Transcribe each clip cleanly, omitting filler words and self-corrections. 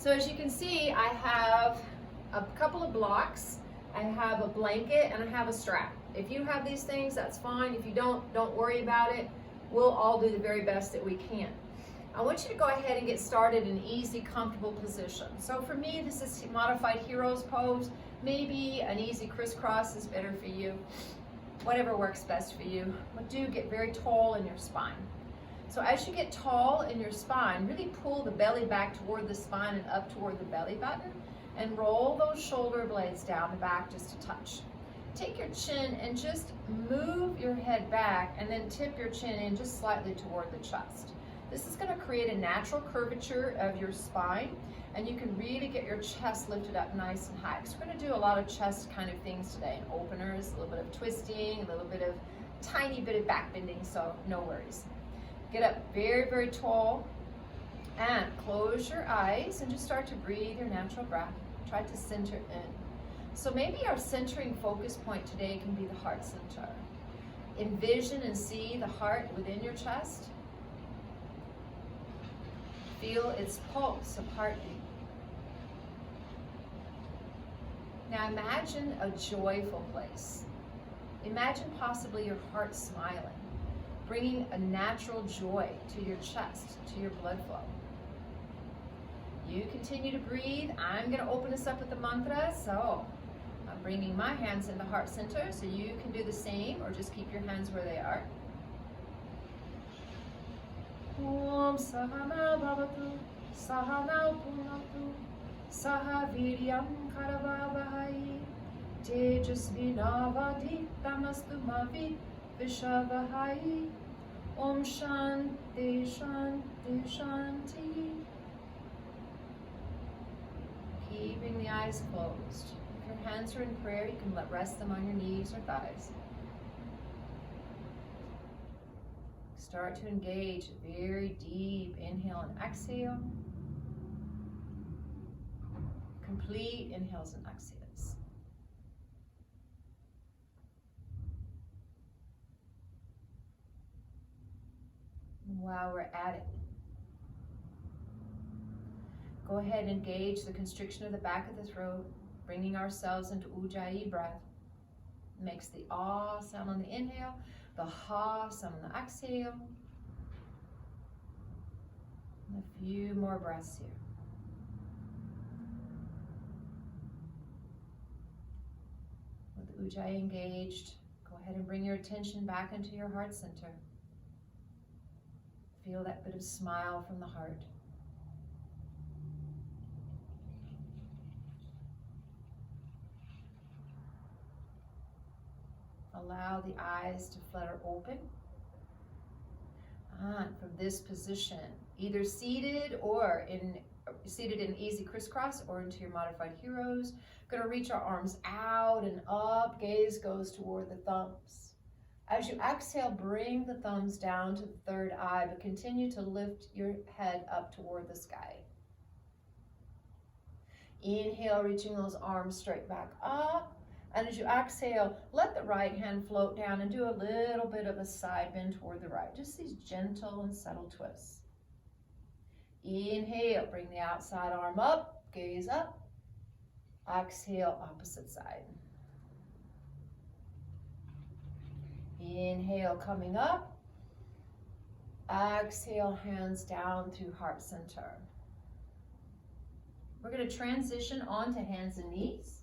So as you can see, I have a couple of blocks, I have a blanket, and I have a strap. If you have these things, that's fine. If you don't worry about it. We'll all do the very best that we can. I want you to go ahead and get started in an easy, comfortable position. So for me, this is modified hero's pose. Maybe an easy crisscross is better for you. Whatever works best for you. But do get very tall in your spine. So as you get tall in your spine, really pull the belly back toward the spine and up toward the belly button, and roll those shoulder blades down and back just a touch. Take your chin and just move your head back, and then tip your chin in just slightly toward the chest. This is going to create a natural curvature of your spine, and you can really get your chest lifted up nice and high. So we're going to do a lot of chest kind of things today, and openers, a little bit of twisting, a little bit of tiny bit of back bending, so no worries. Get up very, very tall, and close your eyes and just start to breathe your natural breath. Try to center in. So maybe our centering focus point today can be the heart center. Envision and see the heart within your chest. Feel its pulse of heartbeat. Now imagine a joyful place. Imagine possibly your heart smiling, bringing a natural joy to your chest, to your blood flow. You continue to breathe. I'm going to open us up with the mantra. So I'm bringing my hands in the heart center, so you can do the same or just keep your hands where they are. Om Sahana Bhavatu, Sahana Punatu, Saha Viryam Karavavahai, Tejasvinavadi Tamastu Mavi Vishavahai, Om Shanti Shanti Shanti. Keeping the eyes closed. If your hands are in prayer, you can rest them on your knees or thighs. Start to engage a very deep inhale and exhale. Complete inhales and exhales. While we're at it, go ahead and engage the constriction of the back of the throat, bringing ourselves into Ujjayi breath. Makes the ah sound on the inhale, the ha sound on the exhale. And a few more breaths here. With the Ujjayi engaged, go ahead and bring your attention back into your heart center. Feel that bit of smile from the heart. Allow the eyes to flutter open. And from this position, either seated in easy crisscross or into your modified heroes, going to reach our arms out and up. Gaze goes toward the thumbs. As you exhale, bring the thumbs down to the third eye, but continue to lift your head up toward the sky. Inhale, reaching those arms straight back up. And as you exhale, let the right hand float down and do a little bit of a side bend toward the right. Just these gentle and subtle twists. Inhale, bring the outside arm up, gaze up. Exhale, opposite side. Inhale, coming up. Exhale, hands down through heart center. We're going to transition onto hands and knees.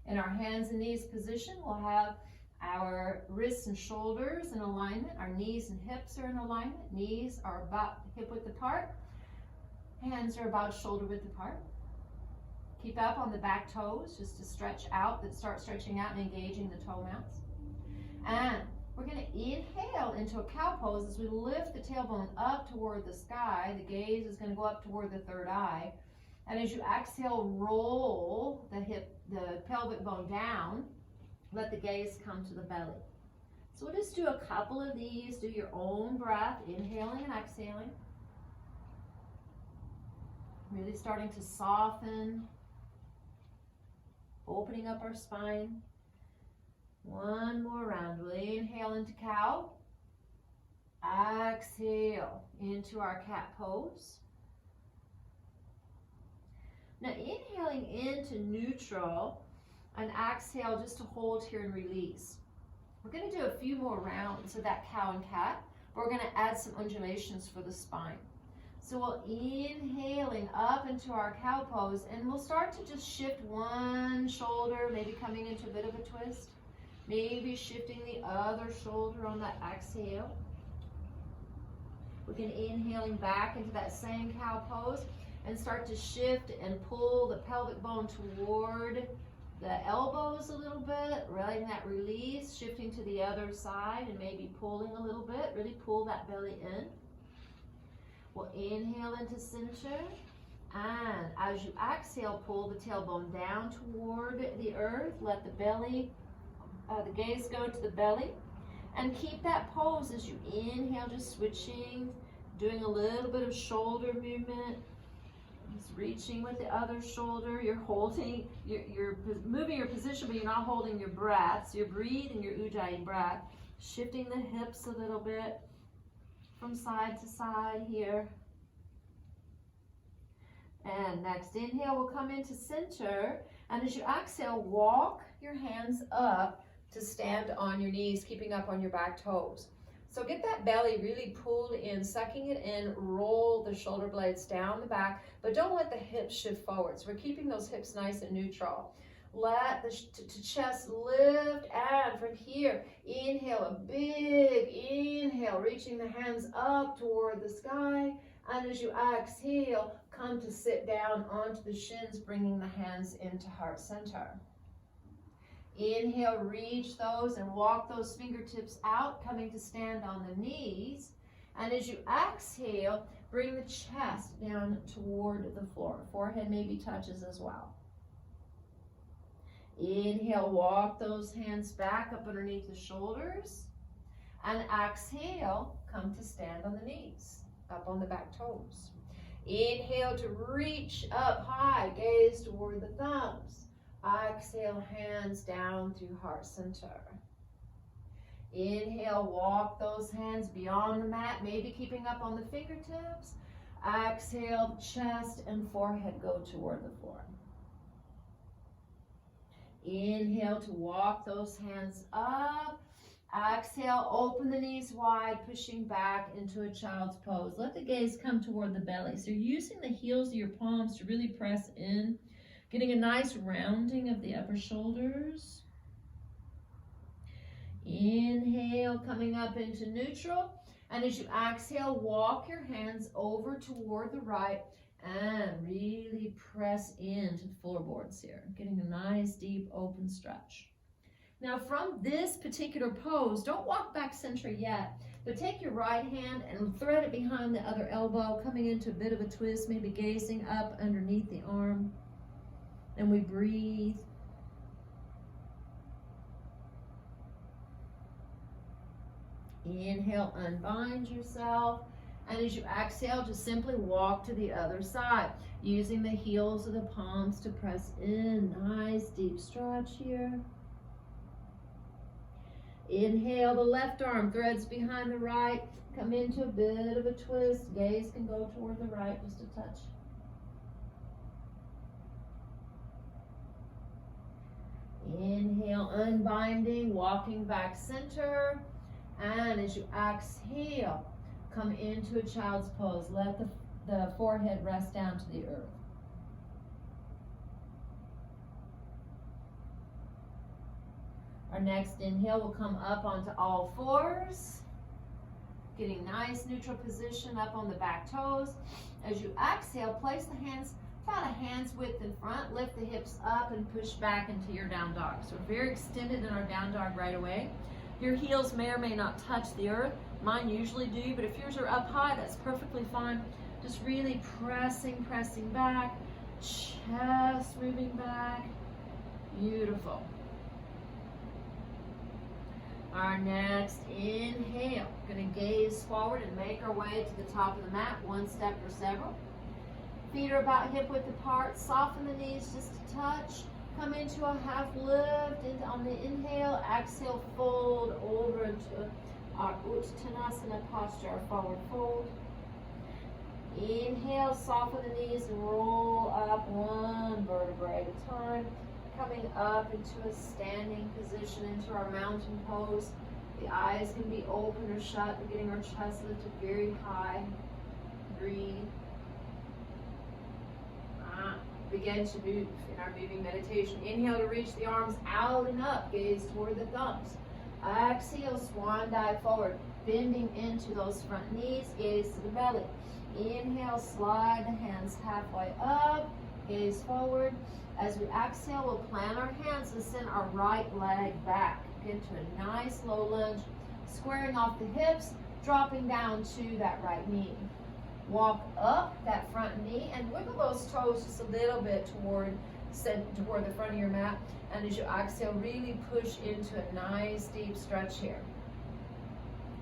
In our hands and knees position, we'll have our wrists and shoulders in alignment. Our knees and hips are in alignment. Knees are about hip width apart. Hands are about shoulder width apart. Keep up on the back toes just to stretch out, start stretching out and engaging the toe mounts. And we're going to inhale into a cow pose as we lift the tailbone up toward the sky. The gaze is going to go up toward the third eye. And as you exhale, roll the pelvic bone down. Let the gaze come to the belly. So we'll just do a couple of these. Do your own breath, inhaling and exhaling. Really starting to soften, opening up our spine. One more round. We'll inhale into cow. Exhale into our cat pose. Now inhaling into neutral and exhale just to hold here and release. We're going to do a few more rounds of that cow and cat. We're going to add some undulations for the spine. So we'll inhaling up into our cow pose, and we'll start to just shift one shoulder, maybe coming into a bit of a twist. Maybe shifting the other shoulder on that exhale. We can inhaling back into that same cow pose and start to shift and pull the pelvic bone toward the elbows a little bit, letting that release, shifting to the other side and maybe pulling a little bit, really pull that belly in. We'll inhale into center, and as you exhale, pull the tailbone down toward the earth, let the belly, the gaze go to the belly, and keep that pose as you inhale, just switching, doing a little bit of shoulder movement. Just reaching with the other shoulder. You're holding, you're moving your position, but you're not holding your breath. So you're breathing your Ujjayi breath, shifting the hips a little bit from side to side here. And next inhale, we'll come into center. And as you exhale, walk your hands up to stand on your knees, keeping up on your back toes. So get that belly really pulled in, sucking it in, roll the shoulder blades down the back, but don't let the hips shift forwards. We're keeping those hips nice and neutral. Let the chest lift, and from here, inhale, a big inhale, reaching the hands up toward the sky. And as you exhale, come to sit down onto the shins, bringing the hands into heart center. Inhale, reach those and walk those fingertips out, coming to stand on the knees. And as you exhale, bring the chest down toward the floor. Forehead maybe touches as well. Inhale, walk those hands back up underneath the shoulders. And exhale, come to stand on the knees, up on the back toes. Inhale to reach up high, gaze toward the thumbs. Exhale, hands down through heart center. Inhale, walk those hands beyond the mat, maybe keeping up on the fingertips. Exhale, chest and forehead go toward the floor. Inhale to walk those hands up. Exhale, open the knees wide, pushing back into a child's pose. Let the gaze come toward the belly. So you're using the heels of your palms to really press in, getting a nice rounding of the upper shoulders. Inhale, coming up into neutral. And as you exhale, walk your hands over toward the right and really press into the floorboards here, getting a nice deep open stretch. Now from this particular pose, don't walk back center yet, but take your right hand and thread it behind the other elbow, coming into a bit of a twist, maybe gazing up underneath the arm. And we breathe. Inhale, unbind yourself. And as you exhale, just simply walk to the other side, using the heels of the palms to press in. Nice deep stretch here. Inhale, the left arm threads behind the right. Come into a bit of a twist. Gaze can go toward the right just a touch. Inhale, unbinding, walking back center. And as you exhale, come into a child's pose. Let the forehead rest down to the earth. Our next inhale will come up onto all fours, getting nice neutral position up on the back toes. As you exhale, place the hands about a hand's width in front, lift the hips up and push back into your down dog. So we're very extended in our down dog right away. Your heels may or may not touch the earth. Mine usually do, but if yours are up high, that's perfectly fine. Just really pressing back, chest moving back. Beautiful. Our next inhale, gonna gaze forward and make our way to the top of the mat, one step or several. Feet are about hip width apart. Soften the knees just a touch. Come into a half lift on the inhale. Exhale, fold over into our Uttanasana posture, our forward fold. Inhale, soften the knees and roll up. 1, time. Coming up into a standing position, into our mountain pose. The eyes can be open or shut. We're getting our chest lifted very high. Breathe. Begin to move in our moving meditation. Inhale to reach the arms out and up. Gaze toward the thumbs. Exhale, swan dive forward. Bending into those front knees. Gaze to the belly. Inhale, slide the hands halfway up. Gaze forward. As we exhale, we'll plant our hands and send our right leg back into a nice low lunge, squaring off the hips, dropping down to that right knee. Walk up that front knee and wiggle those toes just a little bit toward the front of your mat. And as you exhale, really push into a nice deep stretch here.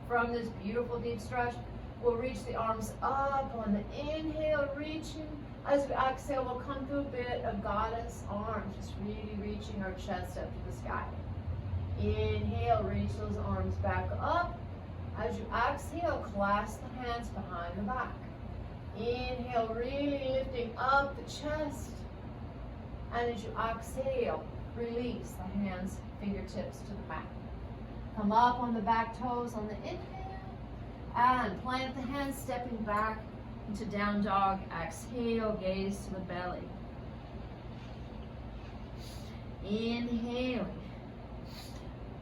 From this beautiful deep stretch, we'll reach the arms up on the inhale, reaching. As we exhale, we'll come to a bit of goddess arms, just really reaching our chest up to the sky. Inhale, reach those arms back up. As you exhale, clasp the hands behind the back. Inhale, really lifting up the chest. And as you exhale, release the hands, fingertips to the mat. Come up on the back toes on the inhale. And plant the hands, stepping back into down dog. Exhale, gaze to the belly. Inhaling.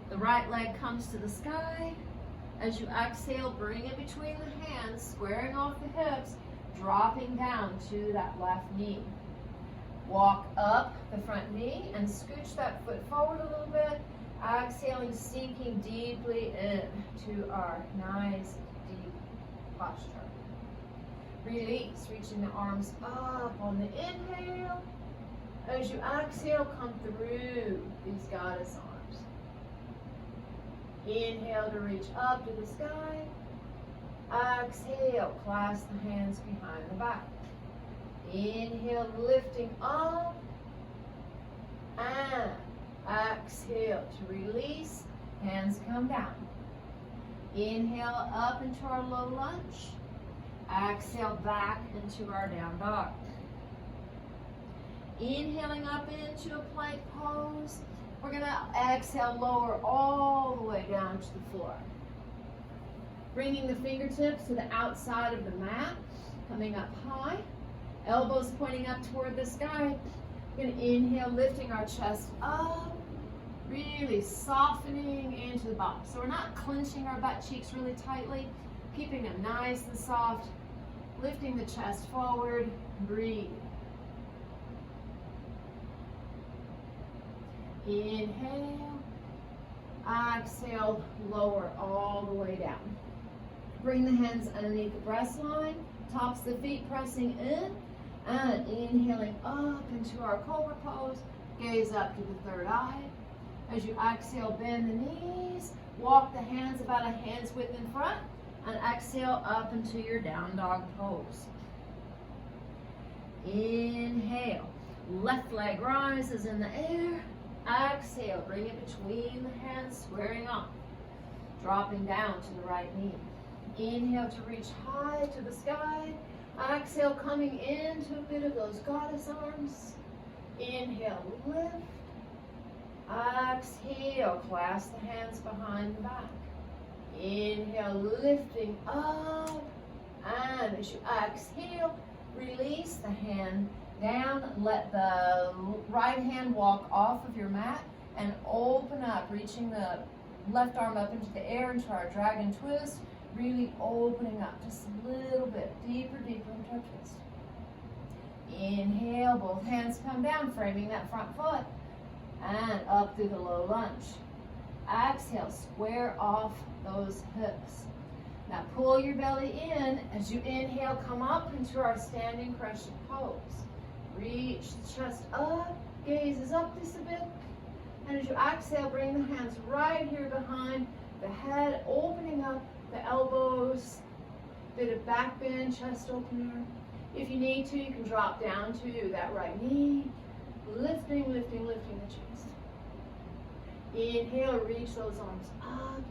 The right leg comes to the sky. As you exhale, bring it between the hands, squaring off the hips, dropping down to that left knee. Walk up the front knee and scooch that foot forward a little bit. Exhaling, sinking deeply into our nice deep posture. Release, reaching the arms up on the inhale. As you exhale, come through these goddess arms. Inhale to reach up to the sky. Exhale, clasp the hands behind the back. Inhale, lifting up. And exhale to release. Hands come down. Inhale up into our low lunge. Exhale back into our down dog. Inhaling up into a plank pose. We're going to exhale, lower all the way down to the floor. Bringing the fingertips to the outside of the mat. Coming up high. Elbows pointing up toward the sky. We're going to inhale, lifting our chest up. Really softening into the bottom. So we're not clenching our butt cheeks really tightly. Keeping them nice and soft. Lifting the chest forward. Breathe. Inhale. Exhale, lower all the way down. Bring the hands underneath the breast line. Tops of the feet pressing in. And inhaling up into our cobra pose. Gaze up to the third eye. As you exhale, bend the knees. Walk the hands about a hand's width in front. And exhale up into your down dog pose. Inhale. Left leg rises in the air. Exhale. Bring it between the hands, squaring off. Dropping down to the right knee. Inhale to reach high to the sky. Exhale, coming into a bit of those goddess arms. Inhale, lift. Exhale, clasp the hands behind the back. Inhale, lifting up. And as you exhale, release the hand down. Let the right hand walk off of your mat and open up, reaching the left arm up into the air into our dragon twist. Really opening up just a little bit, deeper, deeper into our twist. Inhale, both hands come down, framing that front foot. And up through the low lunge. Exhale, square off those hips. Now pull your belly in. As you inhale, come up into our standing crescent pose. Reach the chest up, gaze is up just a bit. And as you exhale, bring the hands right here behind the head, opening up the elbows, bit of back bend, chest opener. If you need to, you can drop down to that right knee, lifting, lifting, lifting the chest. Inhale, reach those arms up,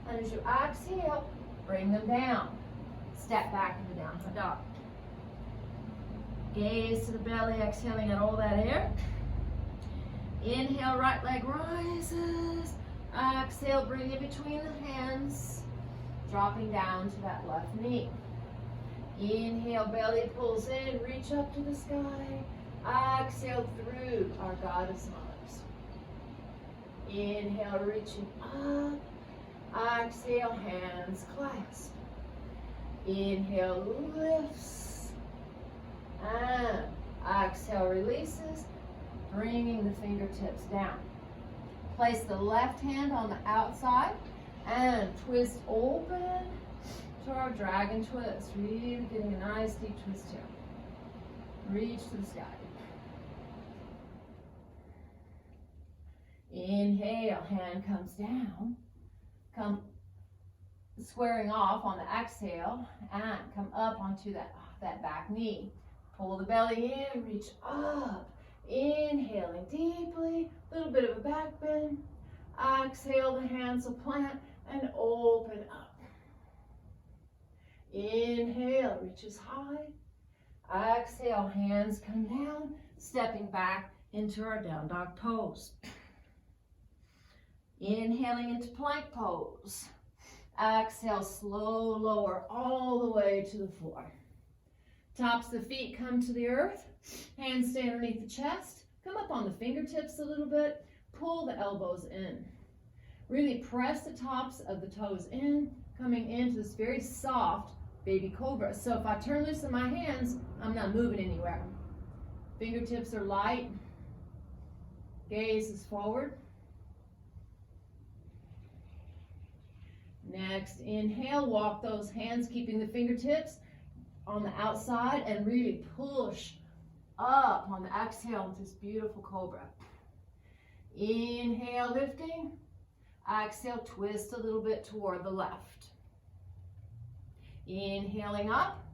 and as you exhale, bring them down. Step back into downward dog. Gaze to the belly, exhaling out all that air. Inhale, right leg rises. Exhale, bring it between the hands, dropping down to that left knee. Inhale, belly pulls in, reach up to the sky. Exhale through our goddess arms. Inhale, reaching up. Exhale, hands clasp. Inhale, lifts. And exhale, releases, bringing the fingertips down. Place the left hand on the outside and twist open to our dragon twist. Really getting a nice deep twist here. Reach to the sky. Inhale, hand comes down. Come squaring off on the exhale and come up onto that back knee. Pull the belly in, reach up. Inhaling deeply, a little bit of a back bend. Exhale, the hands will plant and open up. Inhale, reaches high. Exhale, hands come down, stepping back into our down dog pose. Inhaling into plank pose. Exhale, slow lower all the way to the floor. Tops of the feet come to the earth. Hands stay underneath the chest. Come up on the fingertips a little bit. Pull the elbows in. Really press the tops of the toes in, coming into this very soft baby cobra. So if I turn loose in my hands, I'm not moving anywhere. Fingertips are light. Gaze is forward. Next, inhale, walk those hands, keeping the fingertips on the outside and really push up on the exhale with this beautiful cobra. Inhale, lifting. Exhale, twist a little bit toward the left. Inhaling up.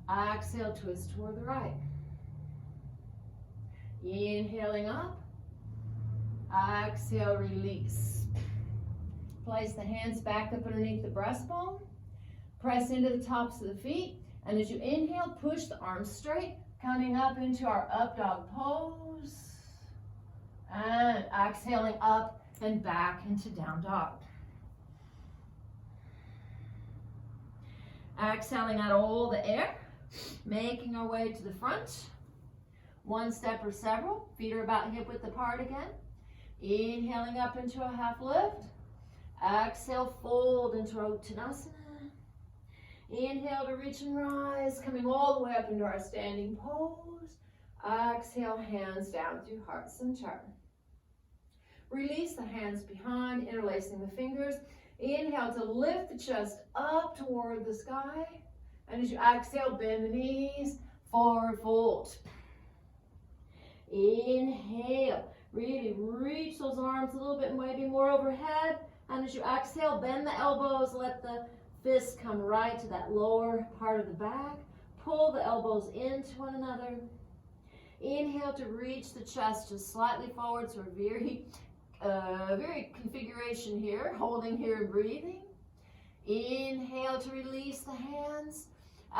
Exhale, twist toward the right. Inhaling up. Exhale, release. Place the hands back up underneath the breastbone. Press into the tops of the feet. And as you inhale, push the arms straight, coming up into our up dog pose. And exhaling up and back into down dog. Exhaling out all the air, making our way to the front. One step or several. Feet are about hip width apart again. Inhaling up into a half lift. Exhale, fold into our Uttanasana. Inhale to reach and rise, coming all the way up into our standing pose. Exhale, hands down through heart center. Release the hands behind, interlacing the fingers. Inhale to lift the chest up toward the sky. And as you exhale, bend the knees, forward fold. Inhale, really reach those arms a little bit, maybe more overhead. And as you exhale, bend the elbows, let the fists come right to that lower part of the back. Pull the elbows into one another. Inhale to reach the chest just slightly forward, so very configuration here, holding here and breathing. Inhale to release the hands.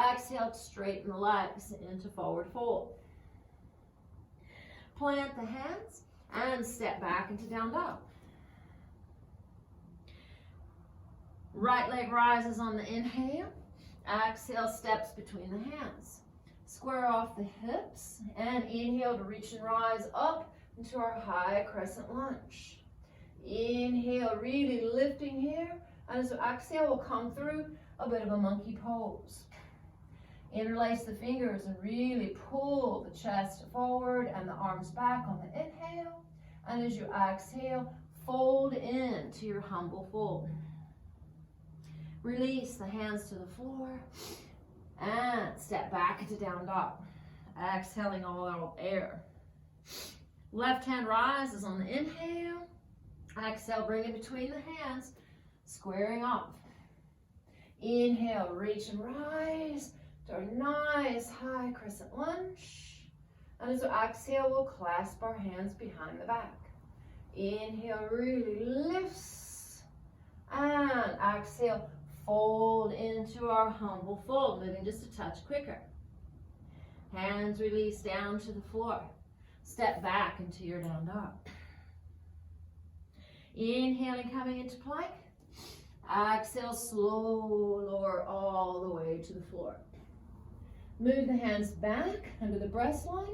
Exhale to straighten the legs into forward fold. Plant the hands and step back into down dog. Right leg rises on the inhale. Exhale, steps between the hands. Square off the hips and inhale to reach and rise up into our high crescent lunge. Inhale, really lifting here. And as we exhale, we'll come through a bit of a monkey pose. Interlace the fingers and really pull the chest forward and the arms back on the inhale. And as you exhale, fold into your humble fold. Release the hands to the floor and step back into down dog. Exhaling all out air. Left hand rises on the inhale. Exhale, bring it between the hands, squaring off. Inhale, reach and rise to a nice high crescent lunge. And as we exhale, we'll clasp our hands behind the back. Inhale, really lifts. And exhale, fold into our humble fold, moving just a touch quicker. Hands release down to the floor. Step back into your down dog. Inhaling, coming into plank. Exhale, slow lower all the way to the floor. Move the hands back under the breast line.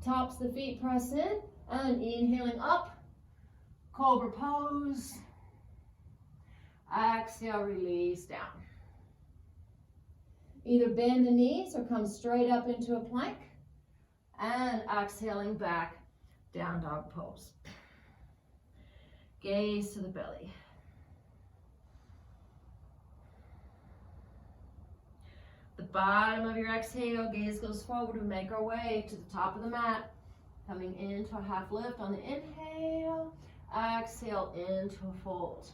Tops of the feet press in. And inhaling up. Cobra pose. Exhale, release down. Either bend the knees or come straight up into a plank. And exhaling back, down dog pose. Gaze to the belly. The bottom of your exhale, gaze goes forward. We make our way to the top of the mat. Coming into a half lift on the inhale. Exhale into a fold.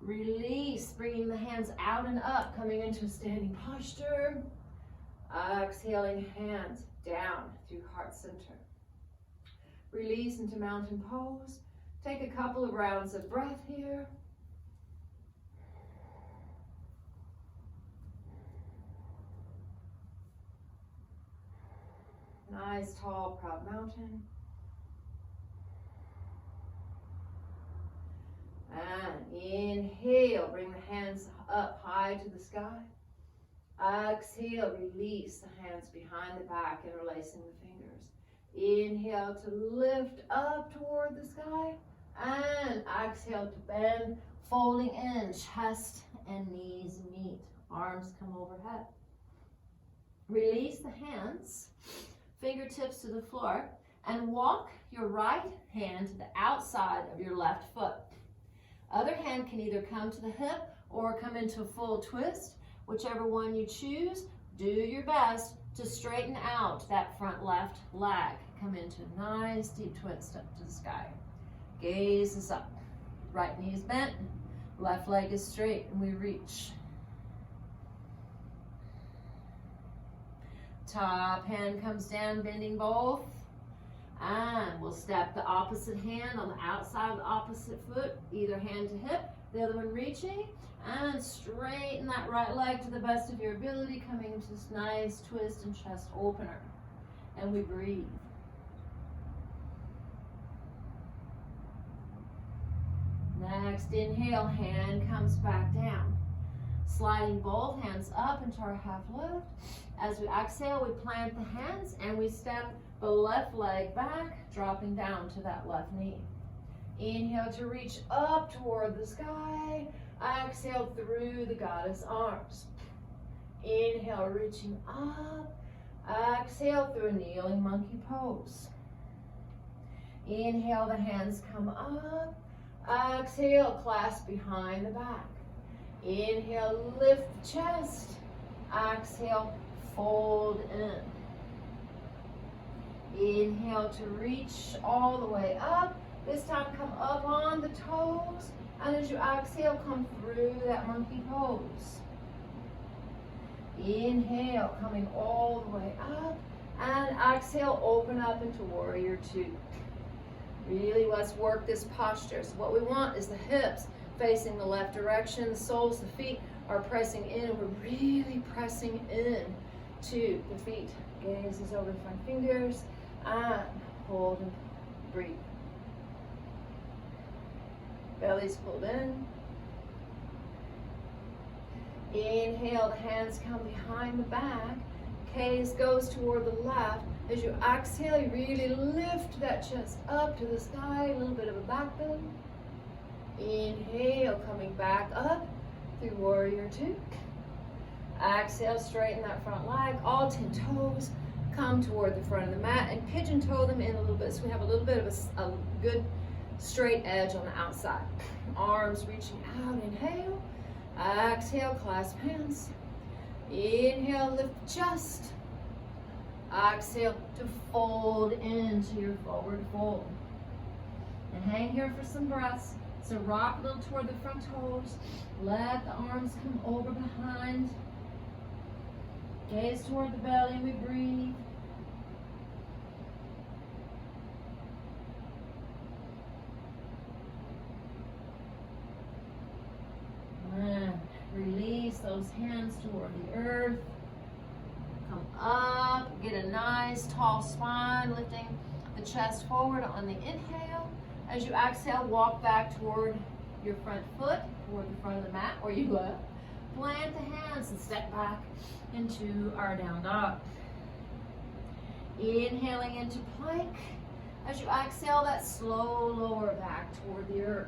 Release, bringing the hands out and up, coming into a standing posture. Exhaling, hands down through heart center. Release into mountain pose. Take a couple of rounds of breath here. Nice, tall, proud mountain. And inhale, bring the hands up high to the sky. Exhale, release the hands behind the back, interlacing the fingers. Inhale to lift up toward the sky. And exhale to bend, folding in, chest and knees meet. Arms come overhead. Release the hands, fingertips to the floor, and walk your right hand to the outside of your left foot. Other hand can either come to the hip or come into a full twist. Whichever one you choose, do your best to straighten out that front left leg. Come into a nice deep twist up to the sky. Gaze is up. Right knee is bent, left leg is straight, and we reach. Top hand comes down, bending both. And we'll step the opposite hand on the outside of the opposite foot, either hand to hip, the other one reaching, and straighten that right leg to the best of your ability, coming into this nice twist and chest opener. And we breathe. Next, inhale, hand comes back down. Sliding both hands up into our half lift. As we exhale, we plant the hands and we step the left leg back, dropping down to that left knee. Inhale to reach up toward the sky. Exhale through the goddess arms. Inhale, reaching up. Exhale through a kneeling monkey pose. Inhale, the hands come up. Exhale, clasp behind the back. Inhale, lift the chest. Exhale, fold in. Inhale to reach all the way up. This time come up on the toes. And as you exhale, come through that monkey pose. Inhale, coming all the way up. And exhale, open up into warrior two. Really, let's work this posture. So what we want is the hips facing the left direction. The soles of the feet are pressing in. We're really pressing in to the feet. Gaze is over the front fingers. And hold and breathe. Belly's pulled in. Inhale, the hands come behind the back. Gaze goes toward the left. As you exhale, you really lift that chest up to the sky, a little bit of a back bend. Inhale, coming back up through warrior two. Exhale, straighten that front leg, all 10 toes. Come toward the front of the mat and pigeon toe them in a little bit so we have a little bit of a good straight edge on the outside. Arms reaching out, inhale. Exhale, clasp hands. Inhale, lift the chest. Exhale to fold into your forward fold. And hang here for some breaths. So rock a little toward the front toes. Let the arms come over behind. Gaze toward the belly, we breathe. And release those hands toward the earth. Come up, get a nice nice tall spine, lifting the chest forward on the inhale. As you exhale, walk back toward your front foot, toward the front of the mat where you left. Plant the hands and step back into our down dog. Inhaling into plank. As you exhale, that slow lower back toward the earth.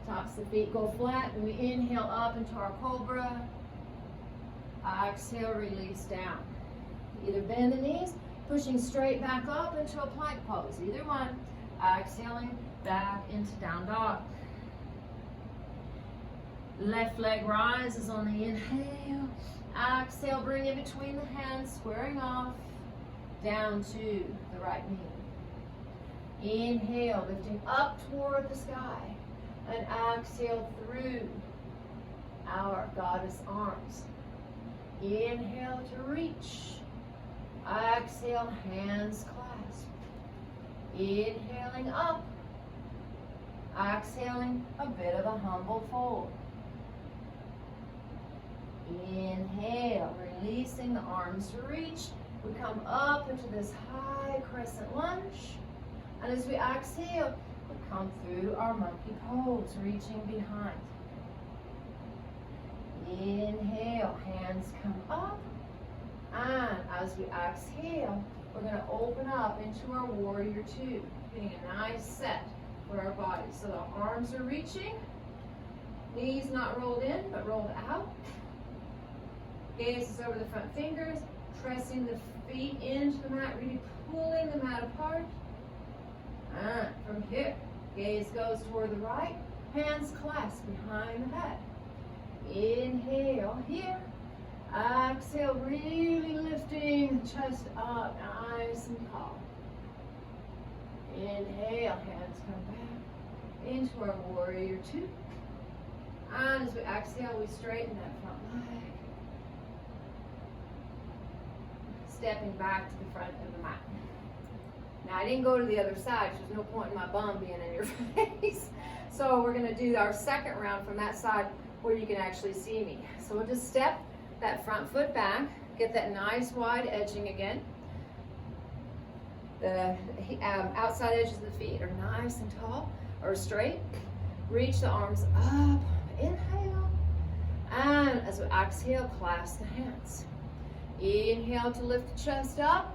Tops of the feet go flat, and we inhale up into our cobra. Exhale, release down. Either bend the knees, pushing straight back up into a plank pose. Either one. Exhaling back into down dog. Left leg rises on the inhale. Exhale, bring it between the hands, squaring off. Down to the right knee. Inhale, lifting up toward the sky. And exhale through our goddess arms. Inhale to reach. Exhale, hands clasp. Inhaling up. Exhaling a bit of a humble fold. Inhale, releasing the arms to reach. We come up into this high crescent lunge. And as we exhale, we come through our monkey pose, reaching behind. Inhale, hands come up. And as we exhale, we're going to open up into our warrior two, getting a nice set for our body. So the arms are reaching, knees not rolled in, but rolled out. Gaze is over the front fingers, pressing the feet into the mat, really pulling the mat apart. And from here, gaze goes toward the right, hands clasped behind the head. Inhale here. Exhale, really lifting the chest up, nice and tall. Inhale, hands come back into our warrior two. And as we exhale, we straighten that front leg. Stepping back to the front of the mat. Now I didn't go to the other side, so there's no point in my bum being in your face. So we're gonna do our second round from that side where you can actually see me. So we'll just step that front foot back, get that nice wide edging again. The outside edges of the feet are nice and tall or straight. Reach the arms up, inhale. And as we exhale, clasp the hands. Inhale to lift the chest up.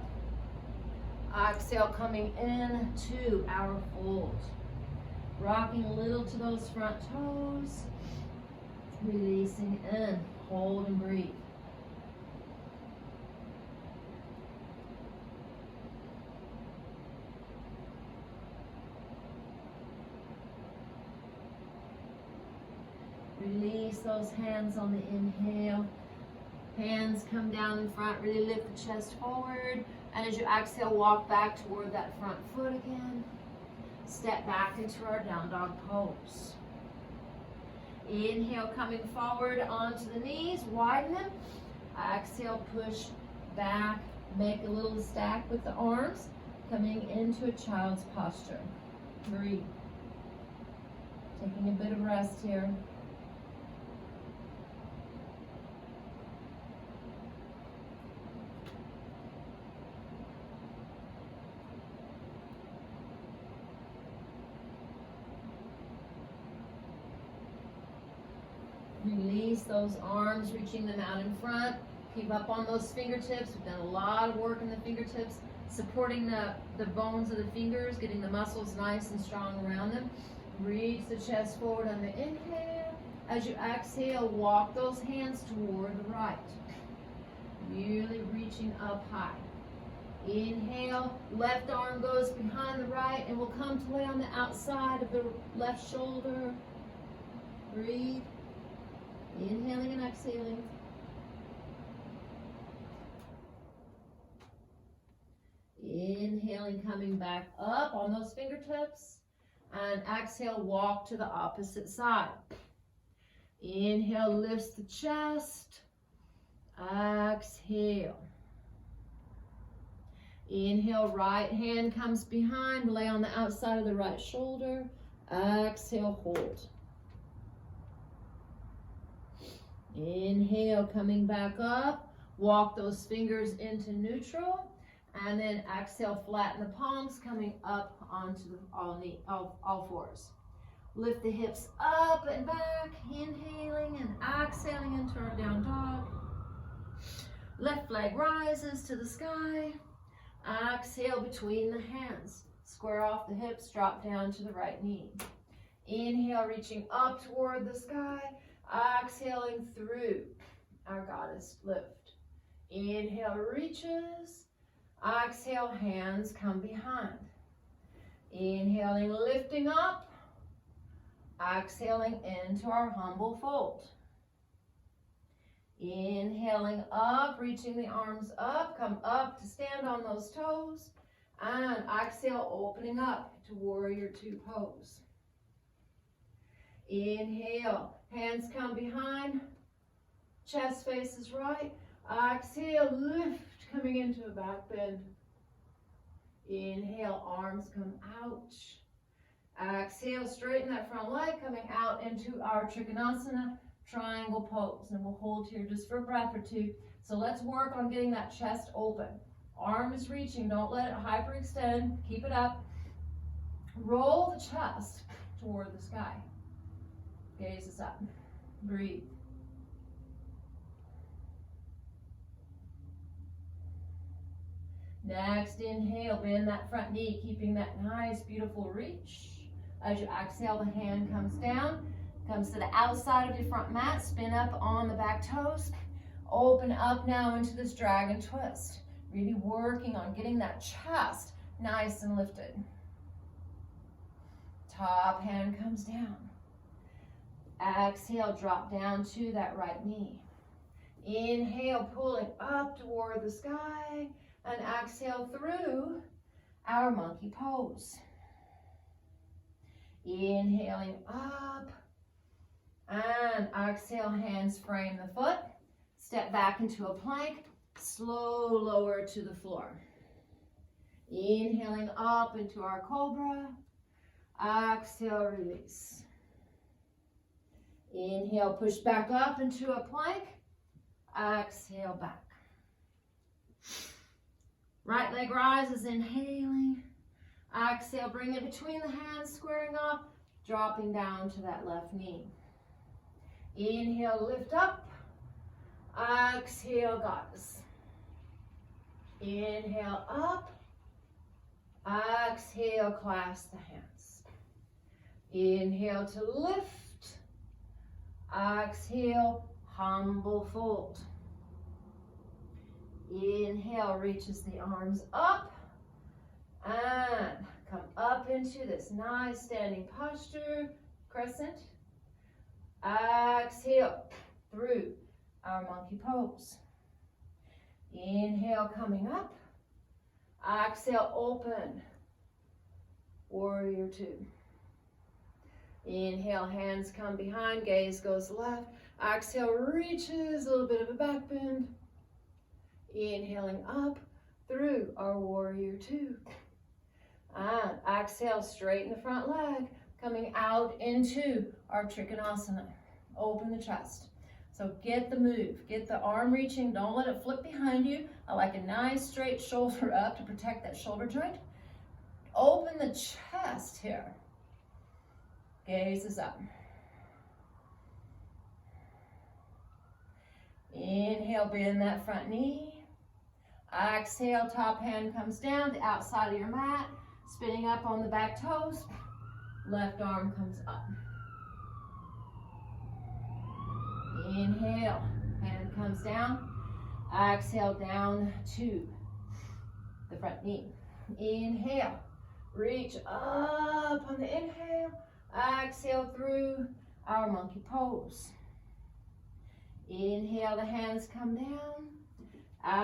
Exhale, coming into our fold. Rocking a little to those front toes. Releasing in. Hold and breathe. Release those hands on the inhale. Hands come down in front, really lift the chest forward. And as you exhale, walk back toward that front foot again. Step back into our down dog pose. Inhale, coming forward onto the knees, widen them. Exhale, push back, make a little stack with the arms, coming into a child's posture. Breathe. Taking a bit of rest here. Release those arms, reaching them out in front. Keep up on those fingertips. We've done a lot of work in the fingertips, supporting the bones of the fingers, getting the muscles nice and strong around them. Reach the chest forward on the inhale. As you exhale, walk those hands toward the right. Really reaching up high. Inhale, left arm goes behind the right and will come to lay on the outside of the left shoulder. Breathe. Inhaling and exhaling. Inhaling, coming back up on those fingertips. And exhale, walk to the opposite side. Inhale, lifts the chest. Exhale. Inhale, right hand comes behind, lay on the outside of the right shoulder. Exhale, hold. Inhale, coming back up. Walk those fingers into neutral. And then exhale, flatten the palms, coming up onto the all fours. Lift the hips up and back, inhaling and exhaling into our down dog. Left leg rises to the sky. Exhale between the hands. Square off the hips, drop down to the right knee. Inhale, reaching up toward the sky. Exhaling through our goddess lift. Inhale, reaches. Exhale, hands come behind. Inhaling, lifting up. Exhaling into our humble fold. Inhaling up, reaching the arms up, come up to stand on those toes. And exhale, opening up to warrior two pose. Inhale, hands come behind, chest faces right. Exhale, lift, coming into a back bend. Inhale, arms come out. Exhale, straighten that front leg, coming out into our Trikonasana triangle pose. And we'll hold here just for a breath or two. So let's work on getting that chest open. Arm is reaching, don't let it hyperextend, keep it up. Roll the chest toward the sky. Gaze is up, breathe. Next, inhale, bend that front knee, keeping that nice, beautiful reach. As you exhale, the hand comes down, comes to the outside of your front mat, spin up on the back toes. Open up now into this dragon twist. Really working on getting that chest nice and lifted. Top hand comes down. Exhale, drop down to that right knee. Inhale, pulling up toward the sky. And exhale through our monkey pose. Inhaling up. And exhale, hands frame the foot. Step back into a plank. Slow lower to the floor. Inhaling up into our cobra. Exhale, release. Inhale, push back up into a plank. Exhale, back. Right leg rises, inhaling. Exhale, bring it between the hands, squaring off, dropping down to that left knee. Inhale, lift up. Exhale, goddess. Inhale, up. Exhale, clasp the hands. Inhale to lift. Exhale, humble fold. Inhale, reaches the arms up. And come up into this nice standing posture, crescent. Exhale, through our monkey pose. Inhale, coming up. Exhale, open. Warrior two. Inhale, hands come behind, gaze goes left. Exhale, reaches, a little bit of a back bend. Inhaling up through our warrior two. And exhale, straighten the front leg, coming out into our Trikonasana. Open the chest. So get the move, get the arm reaching, don't let it flip behind you. I like a nice straight shoulder up to protect that shoulder joint. Open the chest here. Gaze is up. Inhale, bend that front knee. Exhale, top hand comes down, the outside of your mat, spinning up on the back toes. Left arm comes up. Inhale, hand comes down. Exhale, down to the front knee. Inhale, reach up on the inhale. Exhale through our monkey pose. Inhale, the hands come down.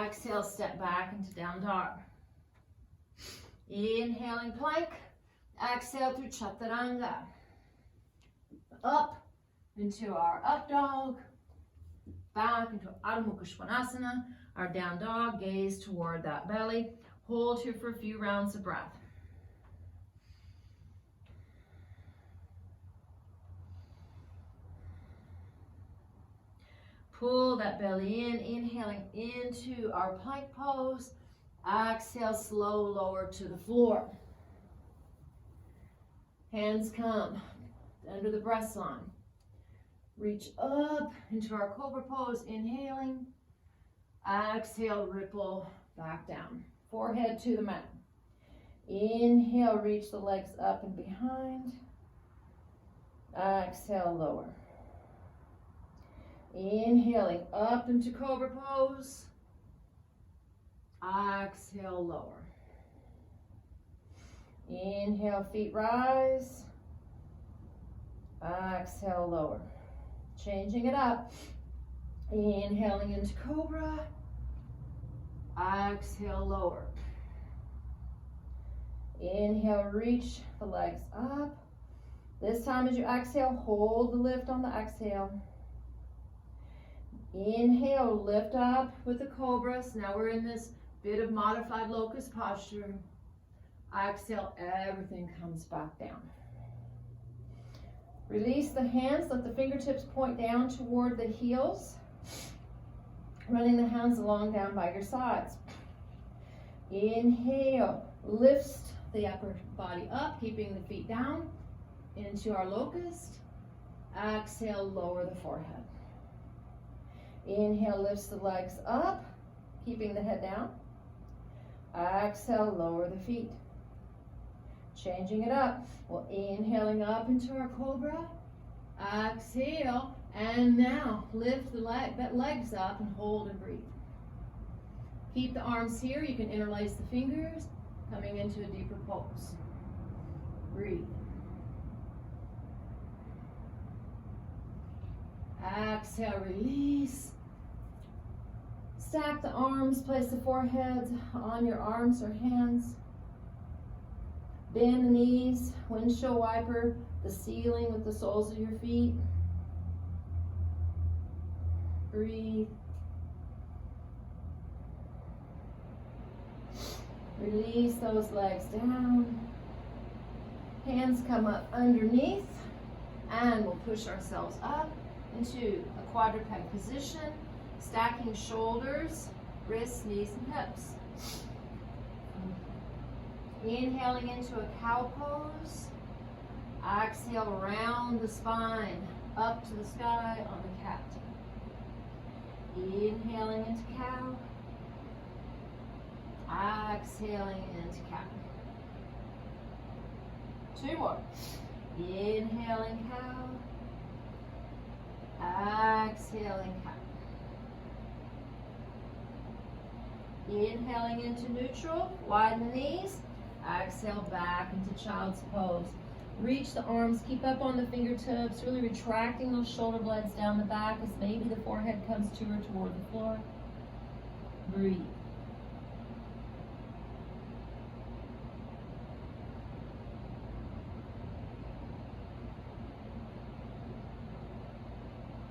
Exhale, step back into down dog. Inhaling plank. Exhale through chaturanga. Up into our up dog. Back into Adho Mukha Svanasana. Our down dog, gaze toward that belly. Hold here for a few rounds of breath. Pull that belly in, inhaling into our plank pose. Exhale, slow lower to the floor. Hands come under the breast line. Reach up into our cobra pose, inhaling. Exhale, ripple back down. Forehead to the mat. Inhale, reach the legs up and behind. Exhale, lower. Inhaling up into cobra pose. Exhale, lower. Inhale, feet rise. Exhale, lower. Changing it up. Inhaling into cobra. Exhale, lower. Inhale, reach the legs up. This time as you exhale, hold the lift on the exhale. Inhale, lift up with the cobra. So now we're in this bit of modified locust posture. Exhale, everything comes back down. Release the hands, let the fingertips point down toward the heels. Running the hands along down by your sides. Inhale, lift the upper body up, keeping the feet down into our locust. Exhale, lower the forehead. Inhale, lifts the legs up, keeping the head down. Exhale, lower the feet. Changing it up. Well, inhaling up into our cobra. Exhale, and now lift the legs up and hold and breathe. Keep the arms here. You can interlace the fingers, coming into a deeper pose. Breathe. Exhale, release. Stack the arms, place the foreheads on your arms or hands. Bend the knees, windshield wiper the ceiling with the soles of your feet. Breathe. Release those legs down. Hands come up underneath, and we'll push ourselves up into a quadruped position, stacking shoulders, wrists, knees, and hips. Inhaling into a cow pose. Exhale, round the spine, up to the sky on the cat. Inhaling into cow. Exhaling into cat. Two more. Inhaling cow. Exhaling cat. Inhaling into neutral, widen the knees. Exhale back into child's pose. Reach the arms, keep up on the fingertips, really retracting those shoulder blades down the back as maybe the forehead comes to or toward the floor. Breathe.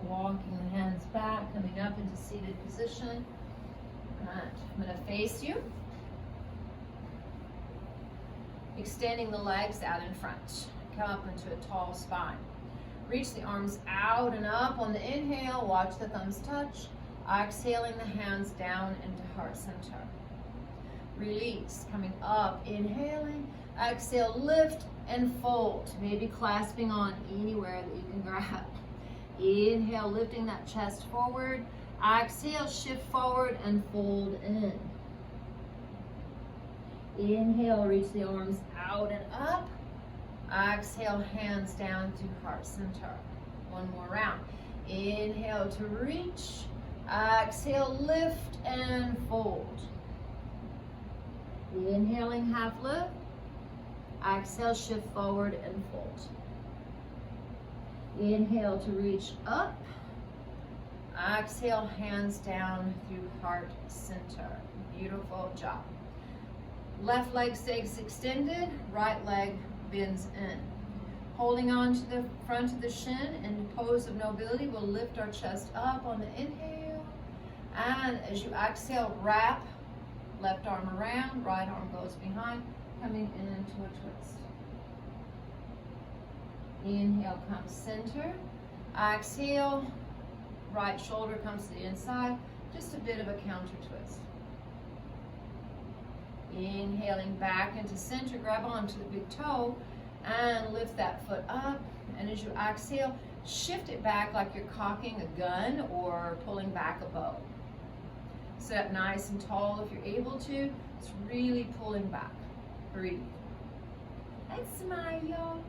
Walking the hands back, coming up into seated position. Alright, I'm going to face you. Extending the legs out in front. Come up into a tall spine. Reach the arms out and up on the inhale. Watch the thumbs touch. Exhaling the hands down into heart center. Release. Coming up. Inhaling. Exhale. Lift and fold. Maybe clasping on anywhere that you can grab. Inhale. Lifting that chest forward. Exhale. Shift forward and fold in. Inhale, reach the arms out and up. Exhale, hands down to heart center. One more round. Inhale to reach. Exhale, lift and fold. Inhaling, half lift. Exhale, shift forward and fold. Inhale to reach up. Exhale, hands down through heart center. Beautiful job. Left leg stays extended, right leg bends in. Holding on to the front of the shin in pose of nobility, we'll lift our chest up on the inhale. And as you exhale, wrap left arm around, right arm goes behind, coming into a twist. Inhale, comes center. Exhale, right shoulder comes to the inside, just a bit of a counter twist. Inhaling back into center, grab onto the big toe and lift that foot up. And as you exhale, shift it back like you're cocking a gun or pulling back a bow. Sit up nice and tall if you're able to. It's really pulling back. Breathe. And smile.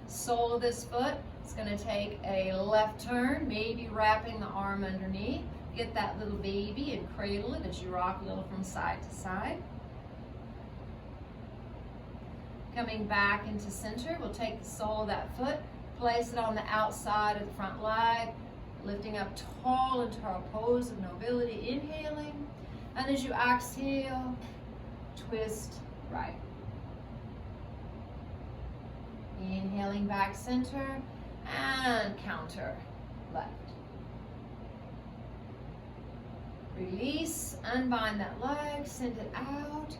Sole of this foot is going to take a left turn, maybe wrapping the arm underneath. Get that little baby and cradle it as you rock a little from side to side. Coming back into center, we'll take the sole of that foot, place it on the outside of the front leg, lifting up tall into our pose of nobility, inhaling. And as you exhale, twist right. Inhaling back center and counter left. Release, unbind that leg, send it out,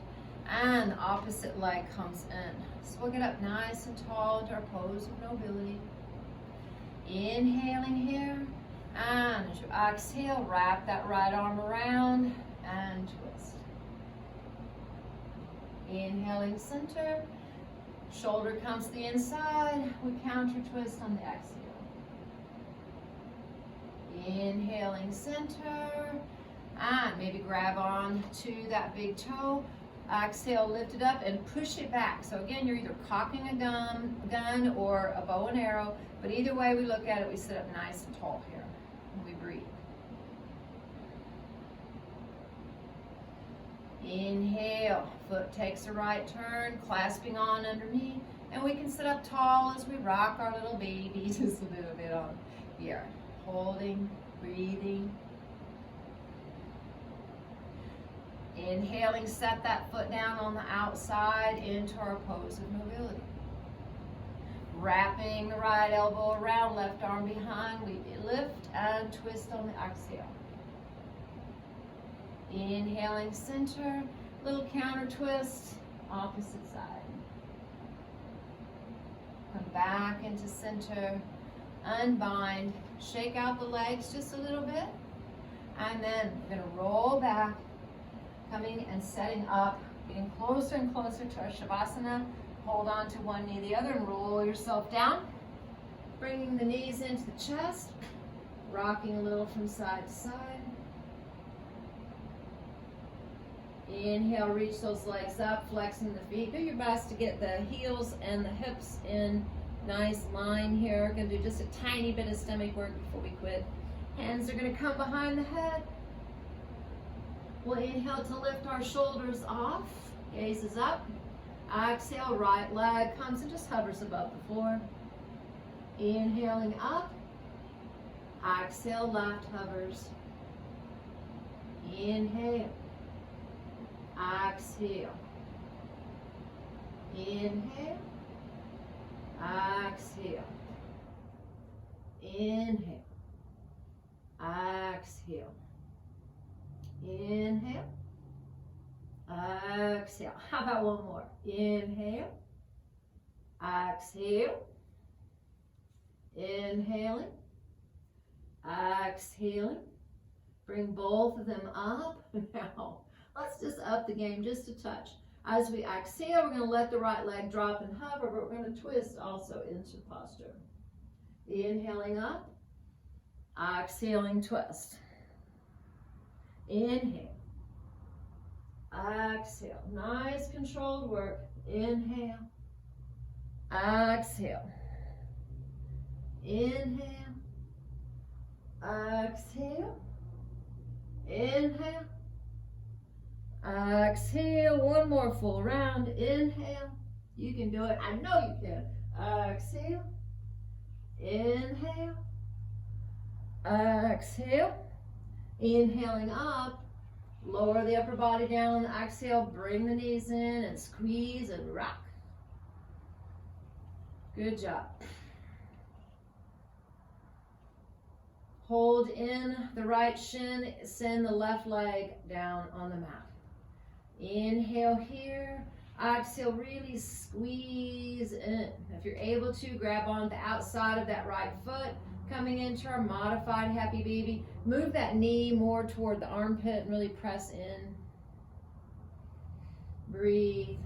and the opposite leg comes in. So we'll get up nice and tall into our pose of nobility. Inhaling here, and as you exhale, wrap that right arm around and twist. Inhaling center, shoulder comes to the inside, we counter twist on the exhale. Inhaling center, and maybe grab on to that big toe. Exhale, lift it up and push it back. So again, you're either cocking a gun or a bow and arrow, but either way we look at it, we sit up nice and tall here, and we breathe. Inhale, foot takes a right turn, clasping on underneath, and we can sit up tall as we rock our little baby just a little bit on here. Holding, breathing. Inhaling, set that foot down on the outside into our pose of nobility. Wrapping the right elbow around, left arm behind, we lift and twist on the exhale. Inhaling center, little counter twist, opposite side. Come back into center, unbind, shake out the legs just a little bit, and then we're going to roll back, coming and setting up, getting closer and closer to our Shavasana. Hold on to one knee, the other, and roll yourself down. Bringing the knees into the chest, rocking a little from side to side. Inhale, reach those legs up, flexing the feet. Do your best to get the heels and the hips in nice line here. We're going to do just a tiny bit of stomach work before we quit. Hands are going to come behind the head. We'll inhale to lift our shoulders off, gaze is up. Exhale, right leg comes and just hovers above the floor. Inhaling up. Exhale, left hovers. Inhale. Exhale. Inhale. Exhale. Inhale. Exhale. Inhale. Exhale. How about one more? Inhale. Exhale. Inhaling. Exhaling. Bring both of them up. Now, let's just up the game just a touch. As we exhale, we're going to let the right leg drop and hover, but we're going to twist also into posture. Inhaling up. Exhaling, twist. Inhale. Exhale. Nice controlled work. Inhale. Exhale. Inhale. Exhale. Inhale. Exhale. One more full round. Inhale. You can do it. I know you can. Exhale. Inhale. Exhale. Inhaling up. Lower the upper body down. Exhale. Bring the knees in and squeeze and rock. Good job. Hold in the right shin. Send the left leg down on the mat. Inhale here. Exhale, really squeeze in. If you're able to, grab on the outside of that right foot, coming into our modified happy baby. Move that knee more toward the armpit and really press in. Breathe.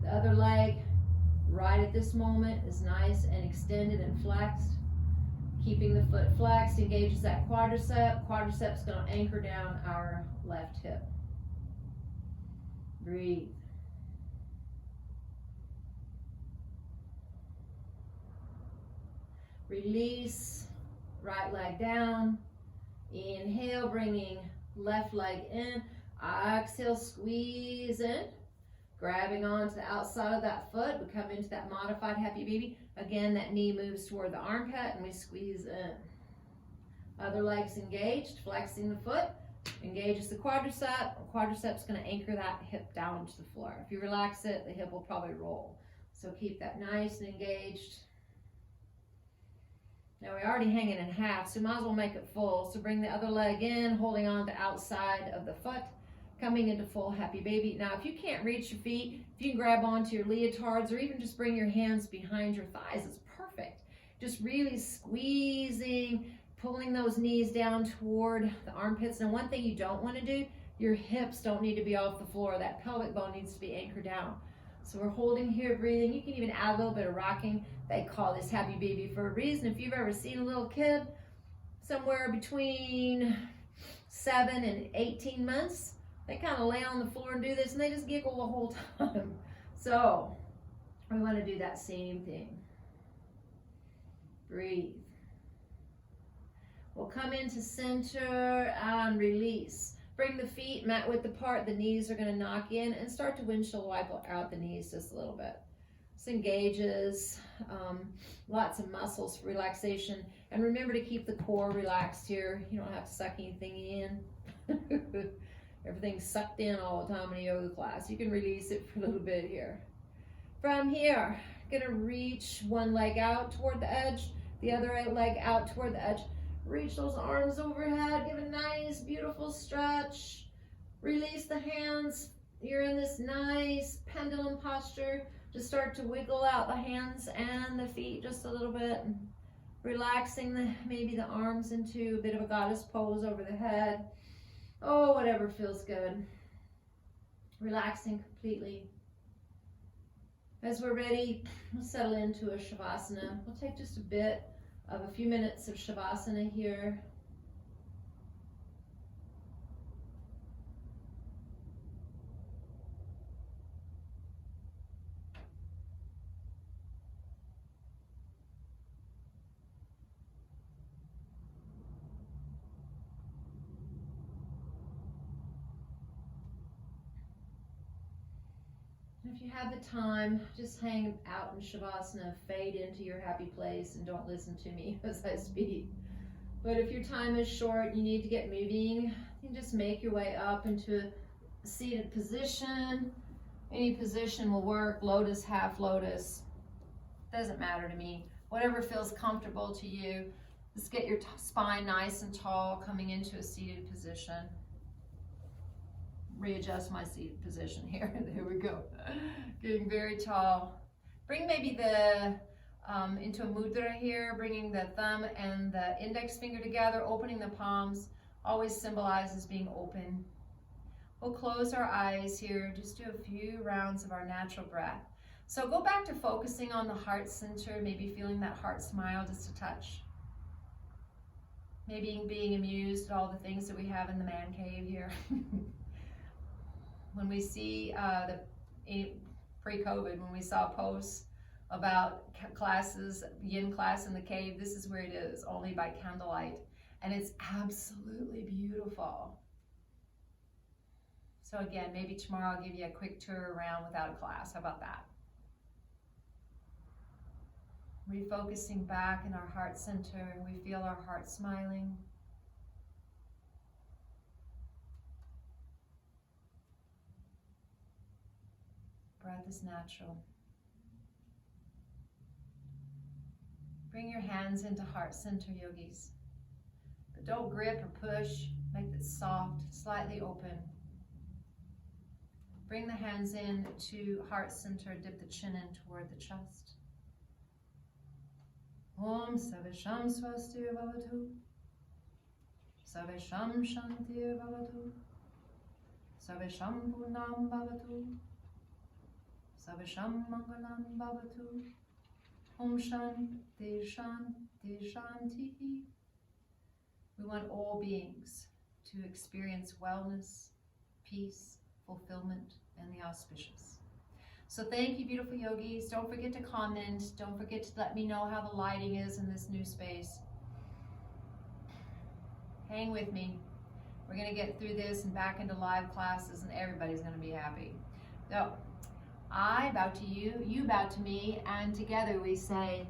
The other leg, right at this moment, is nice and extended and flexed. Keeping the foot flexed engages that quadricep. Quadricep's going to anchor down our left hip. Breathe. Release, right leg down. Inhale, bringing left leg in. Exhale, squeeze in. Grabbing onto the outside of that foot, we come into that modified happy baby. Again, that knee moves toward the armpit and we squeeze in. Other legs engaged, flexing the foot. Engages the quadricep. The quadricep's going to anchor that hip down to the floor. If you relax it, the hip will probably roll. So keep that nice and engaged. Now we're already hanging in half, so might as well make it full. So bring the other leg in, holding on the outside of the foot, coming into full happy baby. Now if you can't reach your feet, if you can grab onto your leotards or even just bring your hands behind your thighs, it's perfect. Just really squeezing, pulling those knees down toward the armpits. Now one thing you don't want to do, your hips don't need to be off the floor. That pelvic bone needs to be anchored down. So we're holding here, breathing. You can even add a little bit of rocking. They call this happy baby for a reason. If you've ever seen a little kid somewhere between 7 and 18 months, they kind of lay on the floor and do this and they just giggle the whole time. So we want to do that same thing. Breathe. We'll come into center and release. Bring the feet mat width apart. The knees are going to knock in and start to windshield wipe out the knees just a little bit. This engages lots of muscles for relaxation. And remember to keep the core relaxed here. You don't have to suck anything in. Everything's sucked in all the time in a yoga class. You can release it for a little bit here. From here, going to reach one leg out toward the edge, the other leg out toward the edge. Reach those arms overhead, give a nice, beautiful stretch. Release the hands. You're in this nice pendulum posture. Just start to wiggle out the hands and the feet just a little bit. Relaxing maybe the arms into a bit of a goddess pose over the head. Oh, whatever feels good. Relaxing completely. As we're ready, we'll settle into a Shavasana. We'll take just a few minutes of Shavasana here. If you have the time, just hang out in Shavasana, fade into your happy place, and don't listen to me as I speak. But if your time is short, you need to get moving, you can just make your way up into a seated position. Any position will work, lotus, half lotus, doesn't matter to me. Whatever feels comfortable to you. Just get your spine nice and tall, coming into a seated position. Readjust my seat position here. There we go. Getting very tall. Bring maybe the into a mudra here, bringing the thumb and the index finger together, opening the palms. Always symbolizes being open. We'll close our eyes here. Just do a few rounds of our natural breath. So go back to focusing on the heart center, maybe feeling that heart smile just a touch. Maybe being amused at all the things that we have in the man cave here. When we see pre-COVID, when we saw posts about classes, yin class in the cave, this is where it is, only by candlelight. And it's absolutely beautiful. So again, maybe tomorrow I'll give you a quick tour around without a class. How about that? Refocusing back in our heart center, we feel our heart smiling. Breath is natural. Bring your hands into heart center, yogis. But don't grip or push. Make it soft, slightly open. Bring the hands in to heart center, dip the chin in toward the chest. Om Savesham Swastir Bhavatu. Savesham Shantir Bhavatu. Savesham Purnam Bhavatu. Savesham Mangalam Bhavatu. Om Shanti Shanti Shanti. We want all beings to experience wellness, peace, fulfillment, and the auspicious. So thank you, beautiful yogis. Don't forget to comment. Don't forget to let me know how the lighting is in this new space. Hang with me. We're going to get through this and back into live classes, and everybody's going to be happy. So I bow to you, you bow to me, and together we say,